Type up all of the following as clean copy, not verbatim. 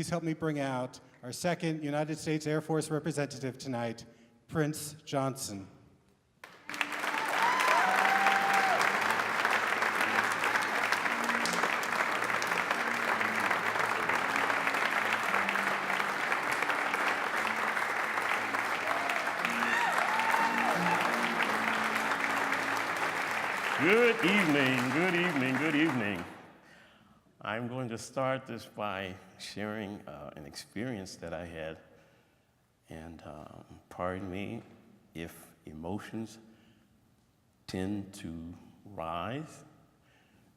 please help me bring out our second United States Air Force representative tonight, Prince Johnson. Good evening, good evening, good evening. I'm going to start this by sharing an experience that I had. And pardon me if emotions tend to rise.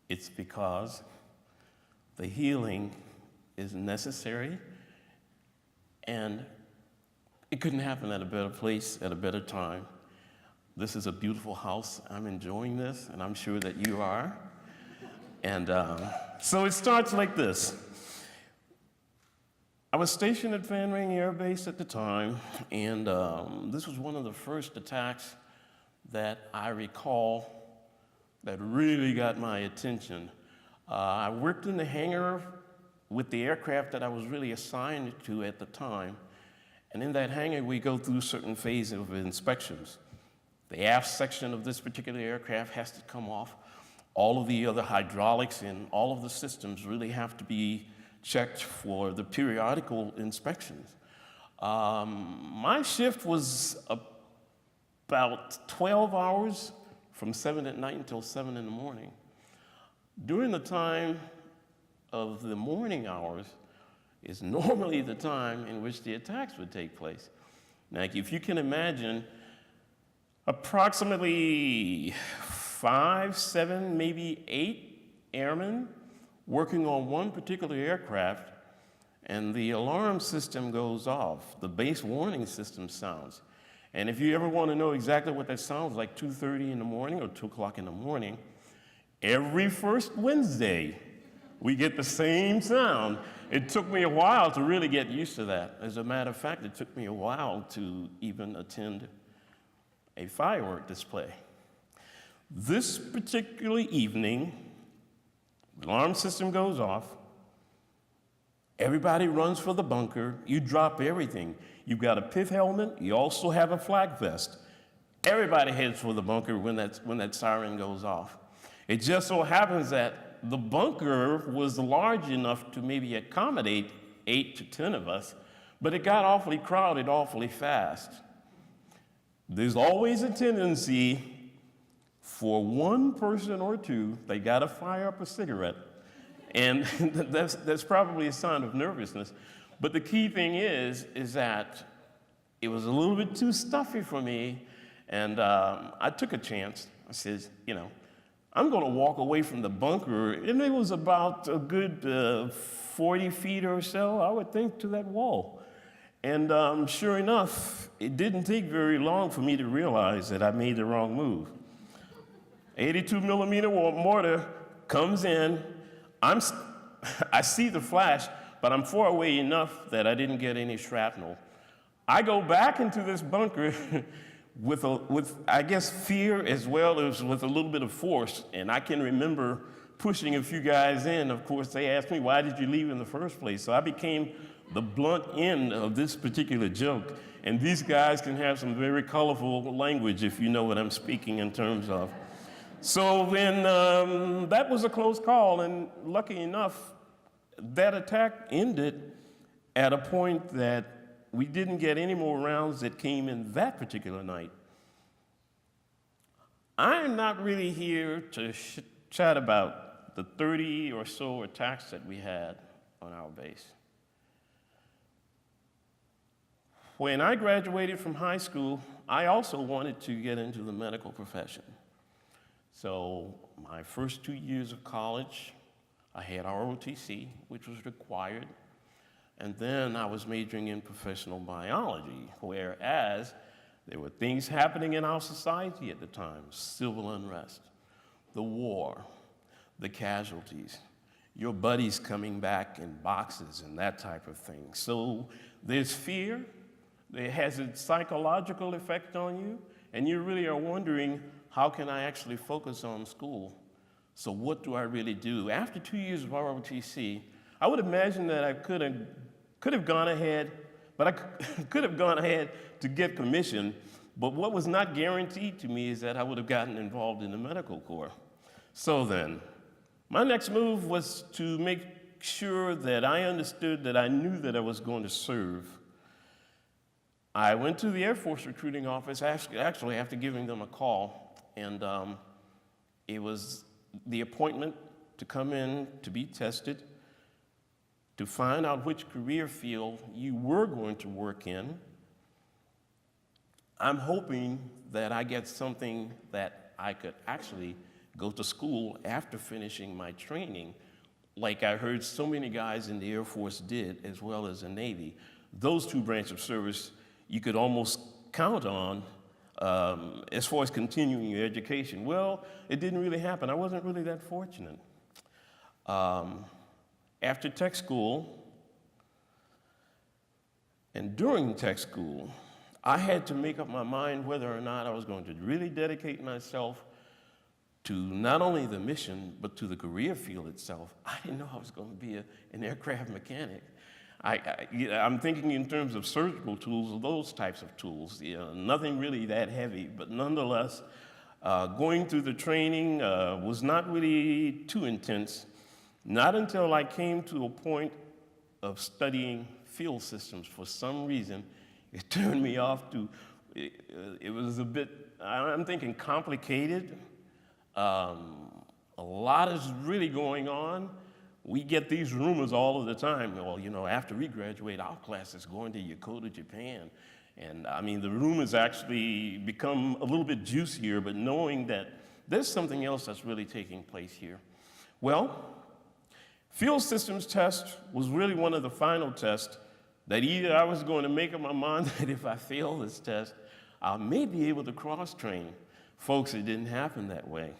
It's because the healing is necessary, and it couldn't happen at a better place, at a better time. This is a beautiful house. I'm enjoying this, and I'm sure that you are. And so it starts like this. I was stationed at Van Ring Air Base at the time, and this was one of the first attacks that I recall that really got my attention. I worked in the hangar with the aircraft that I was really assigned to at the time, and in that hangar we go through certain phases of inspections. The aft section of this particular aircraft has to come off. All of the other hydraulics and all of the systems really have to be checked for the periodical inspections. My shift was about 12 hours from 7 at night until 7 in the morning. During the time of the morning hours is normally the time in which the attacks would take place. Now, if you can imagine, approximately 5, 7, maybe 8 airmen working on one particular aircraft, and the alarm system goes off. The base warning system sounds. And if you ever want to know exactly what that sounds like, 2:30 in the morning or 2 o'clock in the morning, every first Wednesday, we get the same sound. It took me a while to really get used to that. As a matter of fact, it took me a while to even attend a firework display. This particular evening, the alarm system goes off. Everybody runs for the bunker. You drop everything. You've got a pith helmet. You also have a flak vest. Everybody heads for the bunker when that siren goes off. It just so happens that the bunker was large enough to maybe accommodate 8 to 10 of us, but it got awfully crowded awfully fast. There's always a tendency for one person or two, they gotta fire up a cigarette. And that's probably a sign of nervousness. But the key thing is that it was a little bit too stuffy for me, and I took a chance. I said, I'm gonna walk away from the bunker, and it was about a good 40 feet or so, I would think, to that wall. And sure enough, it didn't take very long for me to realize that I made the wrong move. 82 millimeter mortar comes in. I see the flash, but I'm far away enough that I didn't get any shrapnel. I go back into this bunker with I guess, fear as well as with a little bit of force. And I can remember pushing a few guys in. Of course, they asked me, why did you leave in the first place? So I became the blunt end of this particular joke. And these guys can have some very colorful language, if you know what I'm speaking in terms of. So then that was a close call, and lucky enough, that attack ended at a point that we didn't get any more rounds that came in that particular night. I'm not really here to chat about the 30 or so attacks that we had on our base. When I graduated from high school, I also wanted to get into the medical profession. So my first 2 years of college, I had ROTC, which was required, and then I was majoring in professional biology, whereas there were things happening in our society at the time: civil unrest, the war, the casualties, your buddies coming back in boxes and that type of thing. So there's fear, it has a psychological effect on you, and you really are wondering, how can I actually focus on school? So what do I really do? After 2 years of ROTC, I would imagine that I could have Could have gone ahead, but I could have gone ahead to get commission, but what was not guaranteed to me is that I would have gotten involved in the medical corps. So then, my next move was to make sure that I understood that I knew that I was going to serve. I went to the Air Force recruiting office actually after giving them a call, and it was the appointment to come in to be tested, to find out which career field you were going to work in. I'm hoping that I get something that I could actually go to school after finishing my training, like I heard so many guys in the Air Force did, as well as the Navy. Those two branches of service you could almost count on as far as continuing your education. Well, it didn't really happen. I wasn't really that fortunate. After tech school, and during tech school, I had to make up my mind whether or not I was going to really dedicate myself to not only the mission, but to the career field itself. I didn't know I was going to be an aircraft mechanic. I'm thinking in terms of surgical tools, or those types of tools. Nothing really that heavy, but nonetheless, going through the training was not really too intense. Not until I came to a point of studying field systems. For some reason, it turned me off to, it was a bit, I'm thinking complicated. A lot is really going on. We get these rumors all of the time. Well, after we graduate, our class is going to Yokota, Japan. And I mean, the rumors actually become a little bit juicier, but knowing that there's something else that's really taking place here. Well, field systems test was really one of the final tests that either I was going to make up my mind that if I fail this test, I may be able to cross-train. Folks, it didn't happen that way.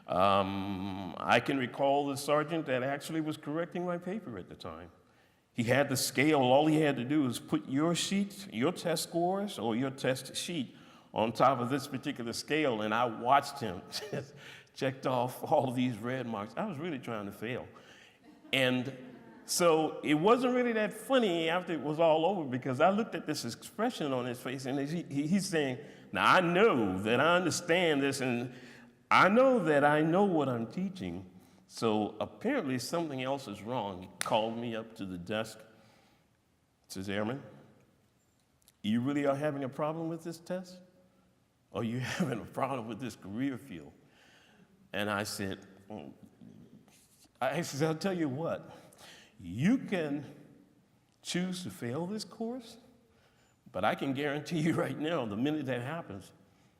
I can recall the sergeant that actually was correcting my paper at the time. He had the scale. All he had to do was put your sheet, your test scores, or your test sheet on top of this particular scale, and I watched him just checked off all of these red marks. I was really trying to fail. And so it wasn't really that funny after it was all over, because I looked at this expression on his face, and he's saying, now I know that I understand this, and I know that I know what I'm teaching, so apparently something else is wrong. He called me up to the desk, says, Airman, you really are having a problem with this test? Or are you having a problem with this career field? And I said, I'll tell you what, you can choose to fail this course, but I can guarantee you right now, the minute that happens,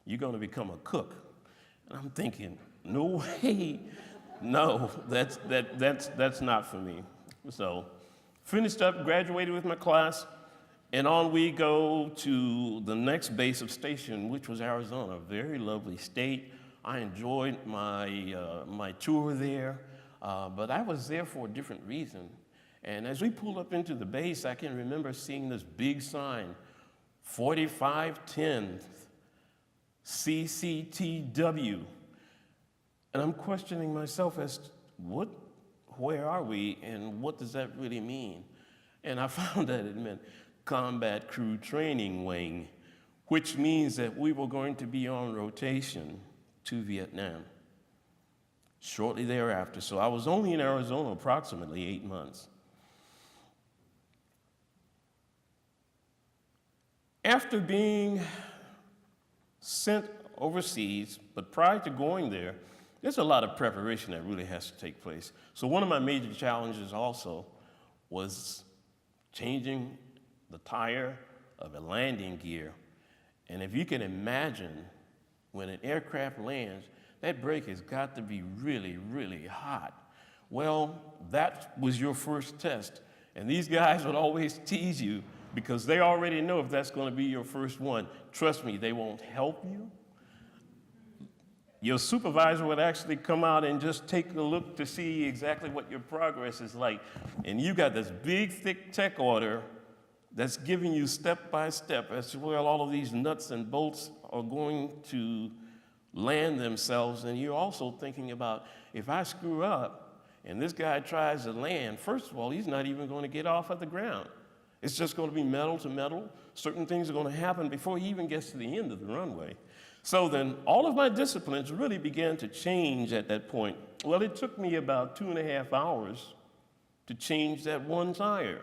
you're going to become a cook. And I'm thinking, no way, no, that's not for me. So finished up, graduated with my class, and on we go to the next base of station, which was Arizona, a very lovely state. I enjoyed my tour there, but I was there for a different reason. And as we pulled up into the base, I can remember seeing this big sign, 4510 CCTW. And I'm questioning myself as to where are we and what does that really mean? And I found that it meant Combat Crew Training Wing, which means that we were going to be on rotation to Vietnam shortly thereafter. So I was only in Arizona approximately 8 months. After being sent overseas, but prior to going there, there's a lot of preparation that really has to take place. So one of my major challenges also was changing the tire of a landing gear. And if you can imagine, when an aircraft lands, that brake has got to be really, really hot. Well, that was your first test. And these guys would always tease you because they already know if that's going to be your first one. Trust me, they won't help you. Your supervisor would actually come out and just take a look to see exactly what your progress is like. And you got this big, thick tech order that's giving you step by step as to where all of these nuts and bolts are going to land themselves. And you're also thinking about, if I screw up and this guy tries to land, first of all, he's not even going to get off of the ground. It's just going to be metal to metal. Certain things are going to happen before he even gets to the end of the runway. So then all of my disciplines really began to change at that point. Well, it took me about 2.5 hours to change that one tire.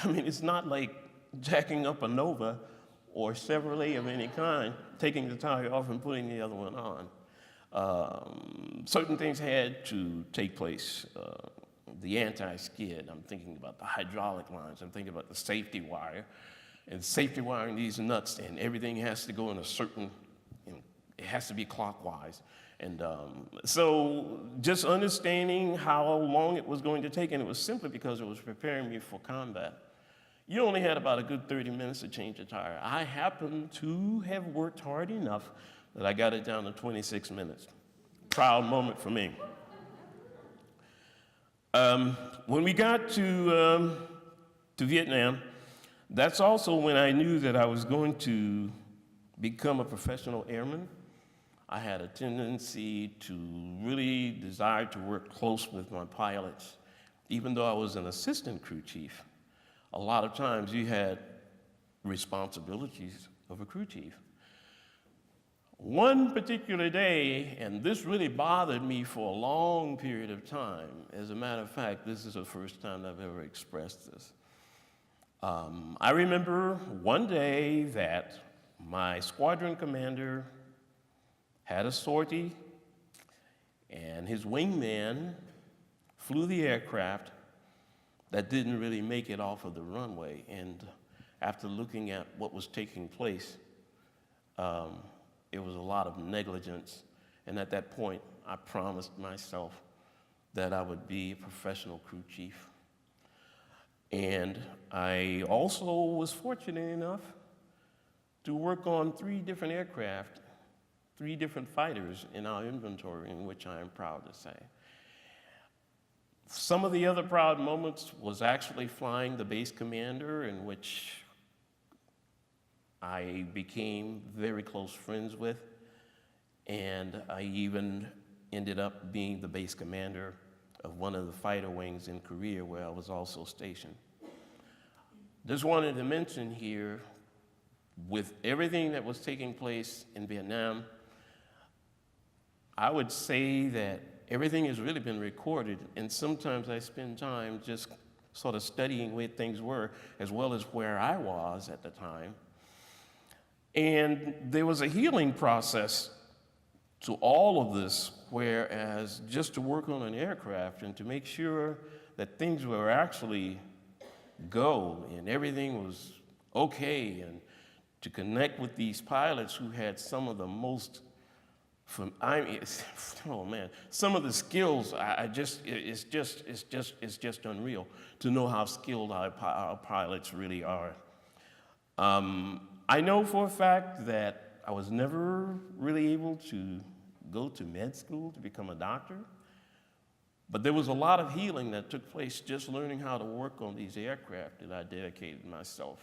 I mean, it's not like jacking up a Nova or Chevrolet of any kind, taking the tire off and putting the other one on. Certain things had to take place. The anti-skid, I'm thinking about the hydraulic lines, I'm thinking about the safety wire. And safety wiring these nuts, and everything has to go in a certain, it has to be clockwise. And so just understanding how long it was going to take, and it was simply because it was preparing me for combat. You only had about a good 30 minutes to change a tire. I happened to have worked hard enough that I got it down to 26 minutes. Proud moment for me. When we got to Vietnam, that's also when I knew that I was going to become a professional airman. I had a tendency to really desire to work close with my pilots. Even though I was an assistant crew chief, a lot of times you had responsibilities of a crew chief. One particular day, and this really bothered me for a long period of time. As a matter of fact, this is the first time I've ever expressed this. I remember one day that my squadron commander had a sortie, and his wingman flew the aircraft that didn't really make it off of the runway. And after looking at what was taking place, it was a lot of negligence. And at that point, I promised myself that I would be a professional crew chief. And I also was fortunate enough to work on 3 different aircraft, 3 different fighters in our inventory, in which I am proud to say. Some of the other proud moments was actually flying the base commander, in which I became very close friends with, and I even ended up being the base commander of one of the fighter wings in Korea, where I was also stationed. Just wanted to mention here, with everything that was taking place in Vietnam, I would say that everything has really been recorded, and sometimes I spend time just sort of studying where things were, as well as where I was at the time. And there was a healing process to all of this, whereas just to work on an aircraft and to make sure that things were actually go and everything was okay, and to connect with these pilots who had some of the most, oh man, some of the skills, it's just unreal to know how skilled our pilots really are. I know for a fact that I was never really able to go to med school to become a doctor, but there was a lot of healing that took place just learning how to work on these aircraft, and I dedicated myself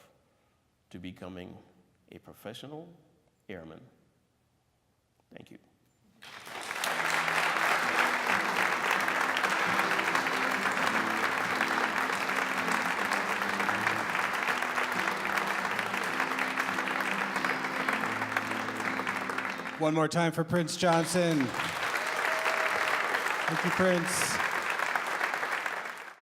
to becoming a professional airman. Thank you. One more time for Prince Johnson. Thank you, Prince.